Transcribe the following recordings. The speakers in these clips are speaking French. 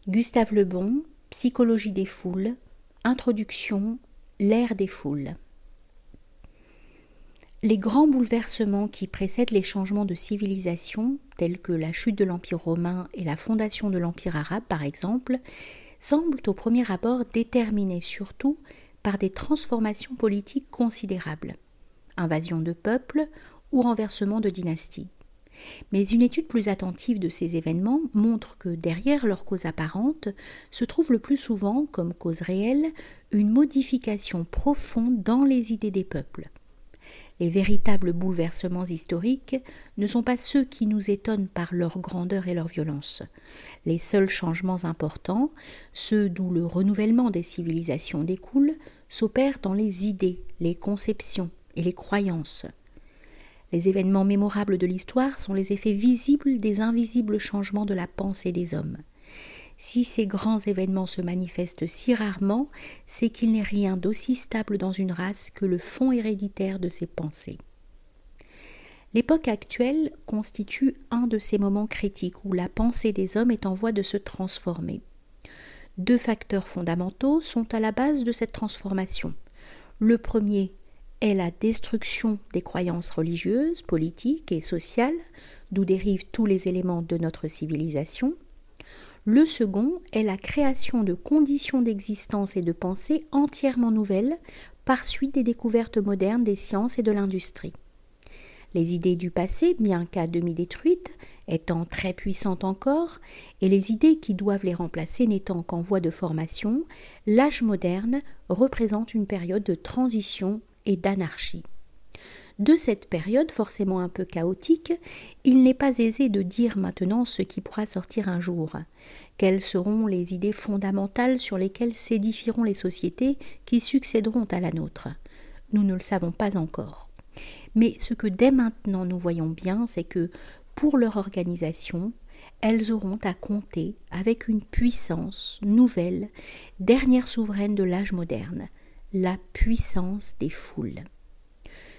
Gustave Le Bon, Psychologie des foules, Introduction, l'ère des foules. Les grands bouleversements qui précèdent les changements de civilisation, tels que la chute de l'Empire romain et la fondation de l'Empire arabe par exemple, semblent au premier abord déterminés surtout par des transformations politiques considérables, invasion de peuples ou renversement de dynasties. Mais une étude plus attentive de ces événements montre que derrière leur cause apparente se trouve le plus souvent, comme cause réelle, une modification profonde dans les idées des peuples. Les véritables bouleversements historiques ne sont pas ceux qui nous étonnent par leur grandeur et leur violence. Les seuls changements importants, ceux d'où le renouvellement des civilisations découle, s'opèrent dans les idées, les conceptions et les croyances. Les événements mémorables de l'histoire sont les effets visibles des invisibles changements de la pensée des hommes. Si ces grands événements se manifestent si rarement, c'est qu'il n'est rien d'aussi stable dans une race que le fond héréditaire de ses pensées. L'époque actuelle constitue un de ces moments critiques où la pensée des hommes est en voie de se transformer. Deux facteurs fondamentaux sont à la base de cette transformation. Le premier est la destruction des croyances religieuses, politiques et sociales, d'où dérivent tous les éléments de notre civilisation. Le second est la création de conditions d'existence et de pensée entièrement nouvelles par suite des découvertes modernes des sciences et de l'industrie. Les idées du passé, bien qu'à demi détruites, étant très puissantes encore, et les idées qui doivent les remplacer n'étant qu'en voie de formation, l'âge moderne représente une période de transition et d'anarchie. De cette période forcément un peu chaotique, il n'est pas aisé de dire maintenant ce qui pourra sortir un jour. Quelles seront les idées fondamentales sur lesquelles s'édifieront les sociétés qui succéderont à la nôtre? Nous ne le savons pas encore. Mais ce que dès maintenant nous voyons bien, c'est que pour leur organisation, elles auront à compter avec une puissance nouvelle, dernière souveraine de l'âge moderne, la puissance des foules.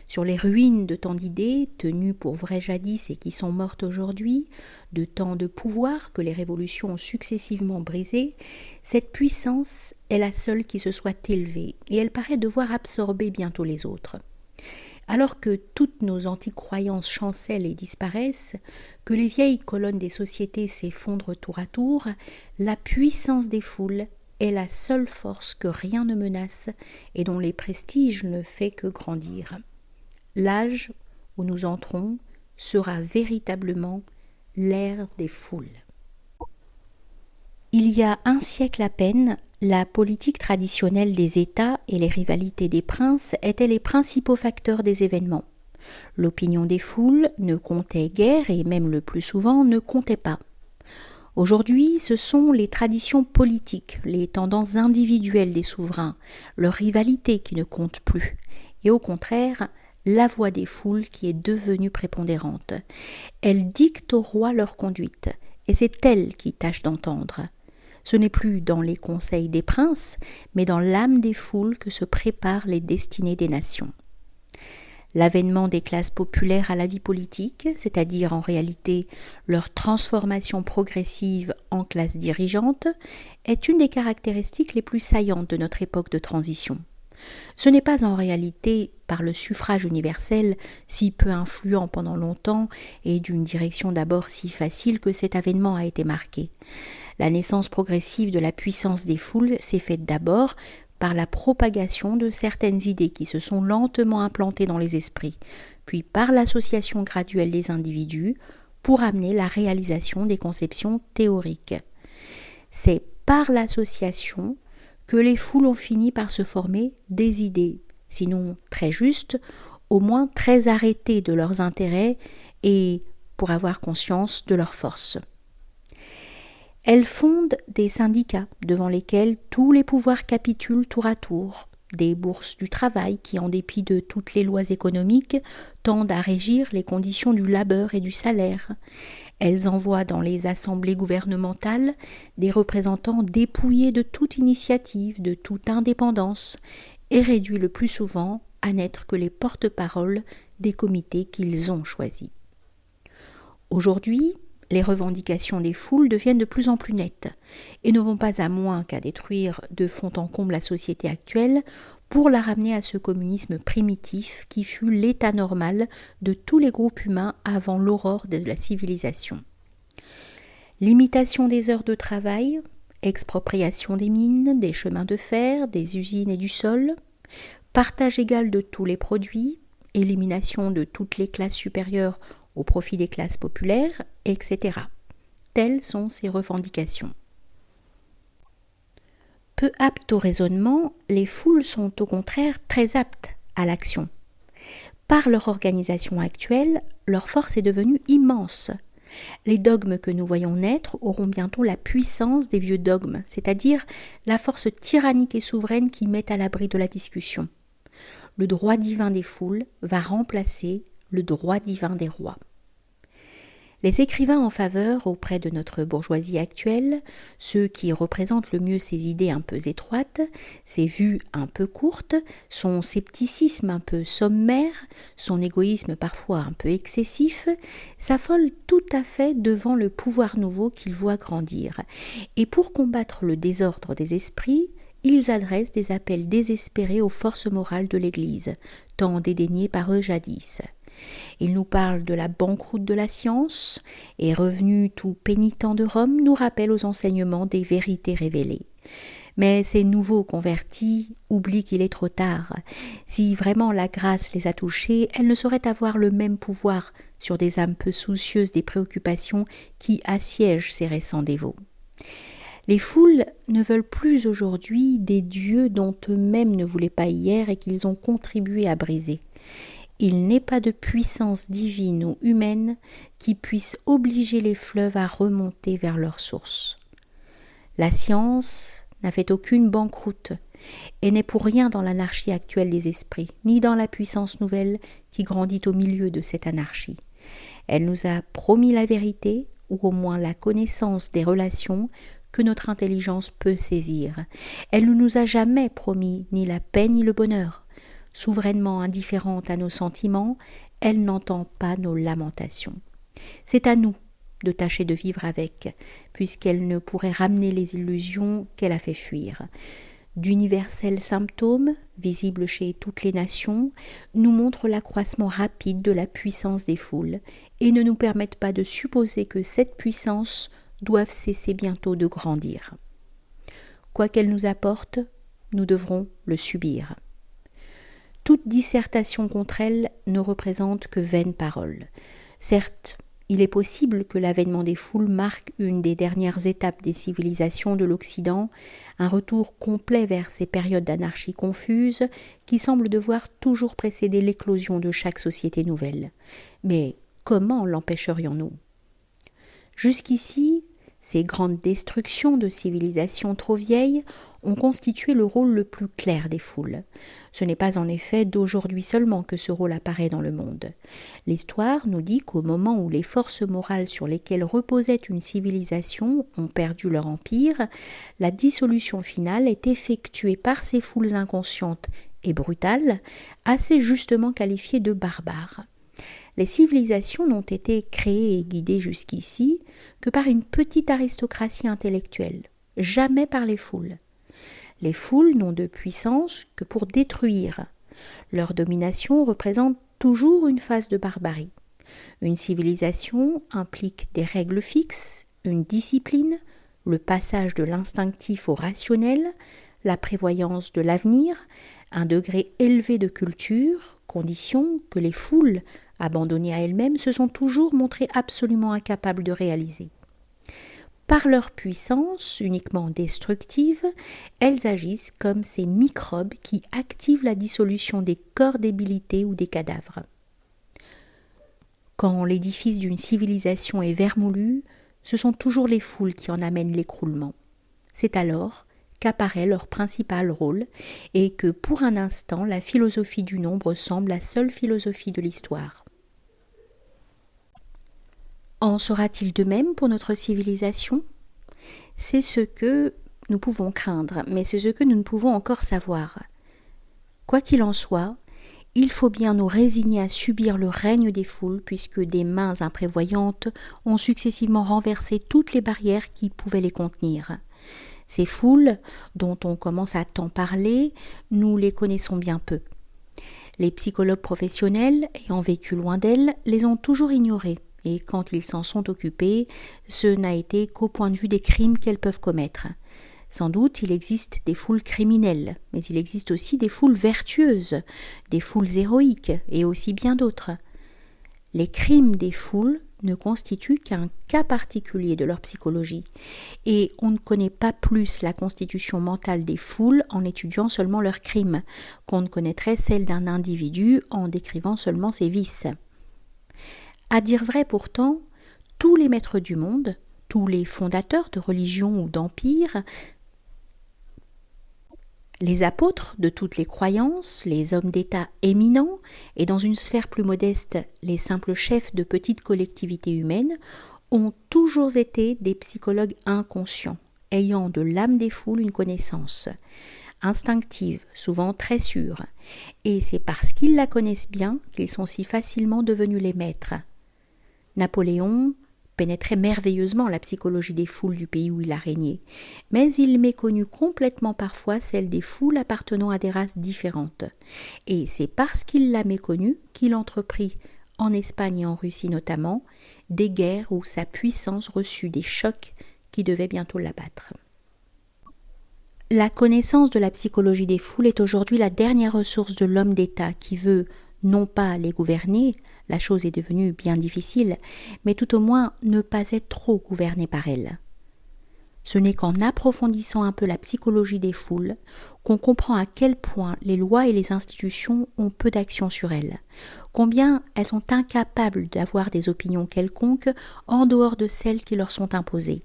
Sur les ruines de tant d'idées, tenues pour vraies jadis et qui sont mortes aujourd'hui, de tant de pouvoirs que les révolutions ont successivement brisés, cette puissance est la seule qui se soit élevée, et elle paraît devoir absorber bientôt les autres. Alors que toutes nos antiques croyances chancellent et disparaissent, que les vieilles colonnes des sociétés s'effondrent tour à tour, la puissance des foules est la seule force que rien ne menace et dont les prestiges ne fait que grandir. L'âge où nous entrons sera véritablement l'ère des foules. Il y a un siècle à peine, la politique traditionnelle des États et les rivalités des princes étaient les principaux facteurs des événements. L'opinion des foules ne comptait guère et même le plus souvent ne comptait pas. Aujourd'hui, ce sont les traditions politiques, les tendances individuelles des souverains, leur rivalité qui ne compte plus, et au contraire, la voix des foules qui est devenue prépondérante. Elle dicte aux rois leur conduite, et c'est elle qui tâche d'entendre. Ce n'est plus dans les conseils des princes, mais dans l'âme des foules que se préparent les destinées des nations. L'avènement des classes populaires à la vie politique, c'est-à-dire en réalité leur transformation progressive en classe dirigeante, est une des caractéristiques les plus saillantes de notre époque de transition. Ce n'est pas en réalité par le suffrage universel, si peu influent pendant longtemps et d'une direction d'abord si facile que cet avènement a été marqué. La naissance progressive de la puissance des foules s'est faite d'abord par la propagation de certaines idées qui se sont lentement implantées dans les esprits, puis par l'association graduelle des individus pour amener la réalisation des conceptions théoriques. C'est par l'association que les foules ont fini par se former des idées, sinon très justes, au moins très arrêtées de leurs intérêts et pour avoir conscience de leur force. Elles fondent des syndicats devant lesquels tous les pouvoirs capitulent tour à tour, des bourses du travail qui, en dépit de toutes les lois économiques, tendent à régir les conditions du labeur et du salaire. Elles envoient dans les assemblées gouvernementales des représentants dépouillés de toute initiative, de toute indépendance, et réduits le plus souvent à n'être que les porte-paroles des comités qu'ils ont choisis. Aujourd'hui, les revendications des foules deviennent de plus en plus nettes et ne vont pas à moins qu'à détruire de fond en comble la société actuelle pour la ramener à ce communisme primitif qui fut l'état normal de tous les groupes humains avant l'aurore de la civilisation. Limitation des heures de travail, expropriation des mines, des chemins de fer, des usines et du sol, partage égal de tous les produits, élimination de toutes les classes supérieures au profit des classes populaires, etc. Telles sont ces revendications. Peu aptes au raisonnement, les foules sont au contraire très aptes à l'action. Par leur organisation actuelle, leur force est devenue immense. Les dogmes que nous voyons naître auront bientôt la puissance des vieux dogmes, c'est-à-dire la force tyrannique et souveraine qui met à l'abri de la discussion. Le droit divin des foules va remplacer le droit divin des rois. Les écrivains en faveur auprès de notre bourgeoisie actuelle, ceux qui représentent le mieux ses idées un peu étroites, ses vues un peu courtes, son scepticisme un peu sommaire, son égoïsme parfois un peu excessif, s'affolent tout à fait devant le pouvoir nouveau qu'ils voient grandir. Et pour combattre le désordre des esprits, ils adressent des appels désespérés aux forces morales de l'Église, tant dédaignées par eux jadis. Ils nous parlent de la banqueroute de la science, et revenu tout pénitent de Rome, nous rappellent aux enseignements des vérités révélées. Mais ces nouveaux convertis oublient qu'il est trop tard. Si vraiment la grâce les a touchés, elle ne saurait avoir le même pouvoir sur des âmes peu soucieuses des préoccupations qui assiègent ces récents dévots. Les foules ne veulent plus aujourd'hui des dieux dont eux-mêmes ne voulaient pas hier et qu'ils ont contribué à briser. Il n'est pas de puissance divine ou humaine qui puisse obliger les fleuves à remonter vers leur source. La science n'a fait aucune banqueroute et n'est pour rien dans l'anarchie actuelle des esprits, ni dans la puissance nouvelle qui grandit au milieu de cette anarchie. Elle nous a promis la vérité, ou au moins la connaissance des relations que notre intelligence peut saisir. Elle ne nous a jamais promis ni la paix ni le bonheur. Souverainement indifférente à nos sentiments, elle n'entend pas nos lamentations. C'est à nous de tâcher de vivre avec, puisqu'elle ne pourrait ramener les illusions qu'elle a fait fuir. D'universels symptômes, visibles chez toutes les nations, nous montrent l'accroissement rapide de la puissance des foules et ne nous permettent pas de supposer que cette puissance doive cesser bientôt de grandir. Quoi qu'elle nous apporte, nous devrons le subir. Toute dissertation contre elle ne représente que vaines paroles. Certes, il est possible que l'avènement des foules marque une des dernières étapes des civilisations de l'Occident, un retour complet vers ces périodes d'anarchie confuse qui semblent devoir toujours précéder l'éclosion de chaque société nouvelle. Mais comment l'empêcherions-nous ? Jusqu'ici, ces grandes destructions de civilisations trop vieilles ont constitué le rôle le plus clair des foules. Ce n'est pas en effet d'aujourd'hui seulement que ce rôle apparaît dans le monde. L'histoire nous dit qu'au moment où les forces morales sur lesquelles reposait une civilisation ont perdu leur empire, la dissolution finale est effectuée par ces foules inconscientes et brutales, assez justement qualifiées de barbares. Les civilisations n'ont été créées et guidées jusqu'ici que par une petite aristocratie intellectuelle, jamais par les foules. Les foules n'ont de puissance que pour détruire. Leur domination représente toujours une phase de barbarie. Une civilisation implique des règles fixes, une discipline, le passage de l'instinctif au rationnel, la prévoyance de l'avenir, un degré élevé de culture, condition que les foules, abandonnées à elles-mêmes, se sont toujours montrées absolument incapables de réaliser. Par leur puissance uniquement destructive, elles agissent comme ces microbes qui activent la dissolution des corps débilités ou des cadavres. Quand l'édifice d'une civilisation est vermoulu, ce sont toujours les foules qui en amènent l'écroulement. C'est alors qu'apparaît leur principal rôle et que pour un instant la philosophie du nombre semble la seule philosophie de l'histoire. En sera-t-il de même pour notre civilisation ? C'est ce que nous pouvons craindre, mais c'est ce que nous ne pouvons encore savoir. Quoi qu'il en soit, il faut bien nous résigner à subir le règne des foules puisque des mains imprévoyantes ont successivement renversé toutes les barrières qui pouvaient les contenir. Ces foules, dont on commence à tant parler, nous les connaissons bien peu. Les psychologues professionnels, ayant vécu loin d'elles, les ont toujours ignorées, et quand ils s'en sont occupés, ce n'a été qu'au point de vue des crimes qu'elles peuvent commettre. Sans doute, il existe des foules criminelles, mais il existe aussi des foules vertueuses, des foules héroïques, et aussi bien d'autres. Les crimes des foules ne constituent qu'un cas particulier de leur psychologie, et on ne connaît pas plus la constitution mentale des foules en étudiant seulement leurs crimes, qu'on ne connaîtrait celle d'un individu en décrivant seulement ses vices. À dire vrai pourtant, tous les maîtres du monde, tous les fondateurs de religions ou d'empires, les apôtres de toutes les croyances, les hommes d'État éminents, et dans une sphère plus modeste, les simples chefs de petites collectivités humaines, ont toujours été des psychologues inconscients, ayant de l'âme des foules une connaissance, instinctive, souvent très sûre, et c'est parce qu'ils la connaissent bien qu'ils sont si facilement devenus les maîtres. Napoléon pénétrait merveilleusement la psychologie des foules du pays où il a régné, mais il méconnut complètement parfois celle des foules appartenant à des races différentes. Et c'est parce qu'il l'a méconnue qu'il entreprit, en Espagne et en Russie notamment, des guerres où sa puissance reçut des chocs qui devaient bientôt l'abattre. La connaissance de la psychologie des foules est aujourd'hui la dernière ressource de l'homme d'État qui veut non pas les gouverner, la chose est devenue bien difficile, mais tout au moins ne pas être trop gouverné par elle. Ce n'est qu'en approfondissant un peu la psychologie des foules qu'on comprend à quel point les lois et les institutions ont peu d'action sur elles, combien elles sont incapables d'avoir des opinions quelconques en dehors de celles qui leur sont imposées,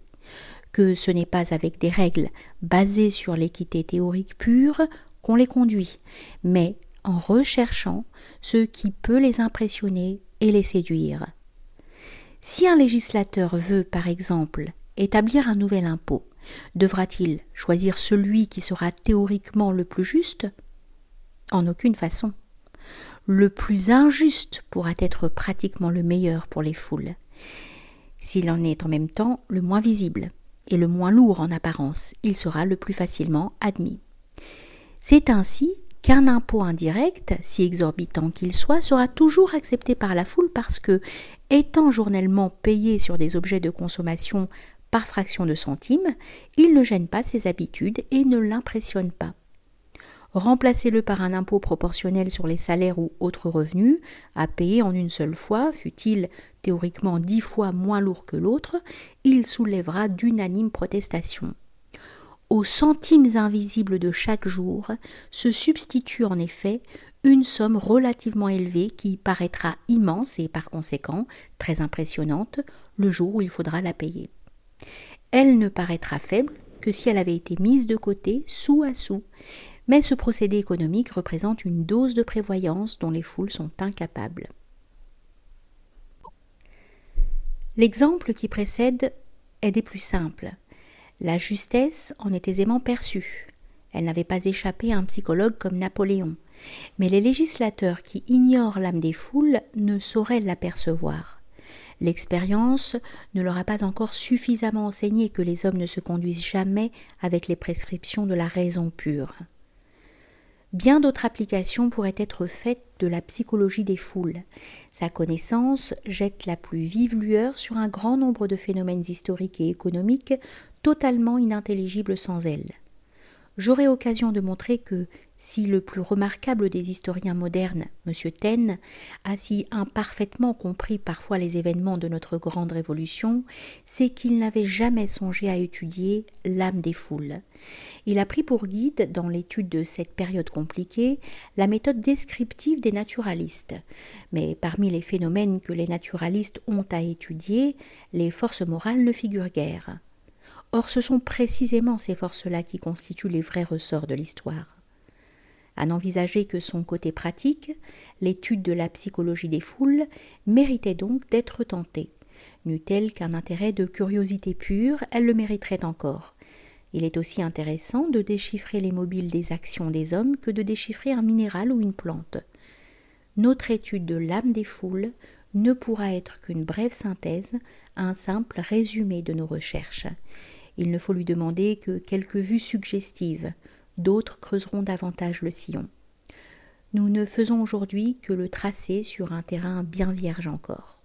que ce n'est pas avec des règles basées sur l'équité théorique pure qu'on les conduit, mais en recherchant ce qui peut les impressionner et les séduire. Si un législateur veut, par exemple, établir un nouvel impôt, devra-t-il choisir celui qui sera théoriquement le plus juste ? En aucune façon. Le plus injuste pourra être pratiquement le meilleur pour les foules, s'il en est en même temps le moins visible et le moins lourd en apparence, il sera le plus facilement admis. C'est ainsi qu'un impôt indirect, si exorbitant qu'il soit, sera toujours accepté par la foule parce que, étant journellement payé sur des objets de consommation par fraction de centimes, il ne gêne pas ses habitudes et ne l'impressionne pas. Remplacez-le par un impôt proportionnel sur les salaires ou autres revenus, à payer en une seule fois, fût-il théoriquement 10 fois moins lourd que l'autre, il soulèvera d'unanimes protestations. Aux centimes invisibles de chaque jour se substitue en effet une somme relativement élevée qui paraîtra immense et par conséquent très impressionnante le jour où il faudra la payer. Elle ne paraîtra faible que si elle avait été mise de côté sou à sou, mais ce procédé économique représente une dose de prévoyance dont les foules sont incapables. L'exemple qui précède est des plus simples. La justesse en est aisément perçue. Elle n'avait pas échappé à un psychologue comme Napoléon. Mais les législateurs qui ignorent l'âme des foules ne sauraient l'apercevoir. L'expérience ne leur a pas encore suffisamment enseigné que les hommes ne se conduisent jamais avec les prescriptions de la raison pure. Bien d'autres applications pourraient être faites de la psychologie des foules. Sa connaissance jette la plus vive lueur sur un grand nombre de phénomènes historiques et économiques totalement inintelligibles sans elle. J'aurai occasion de montrer que, si le plus remarquable des historiens modernes, M. Taine, a si imparfaitement compris parfois les événements de notre grande révolution, c'est qu'il n'avait jamais songé à étudier l'âme des foules. Il a pris pour guide, dans l'étude de cette période compliquée, la méthode descriptive des naturalistes. Mais parmi les phénomènes que les naturalistes ont à étudier, les forces morales ne figurent guère. Or, ce sont précisément ces forces-là qui constituent les vrais ressorts de l'histoire. À n'envisager que son côté pratique, l'étude de la psychologie des foules méritait donc d'être tentée. N'eût-elle qu'un intérêt de curiosité pure, elle le mériterait encore. Il est aussi intéressant de déchiffrer les mobiles des actions des hommes que de déchiffrer un minéral ou une plante. notre étude de l'âme des foules ne pourra être qu'une brève synthèse, un simple résumé de nos recherches. Il ne faut lui demander que quelques vues suggestives, d'autres creuseront davantage le sillon. Nous ne faisons aujourd'hui que le tracer sur un terrain bien vierge encore.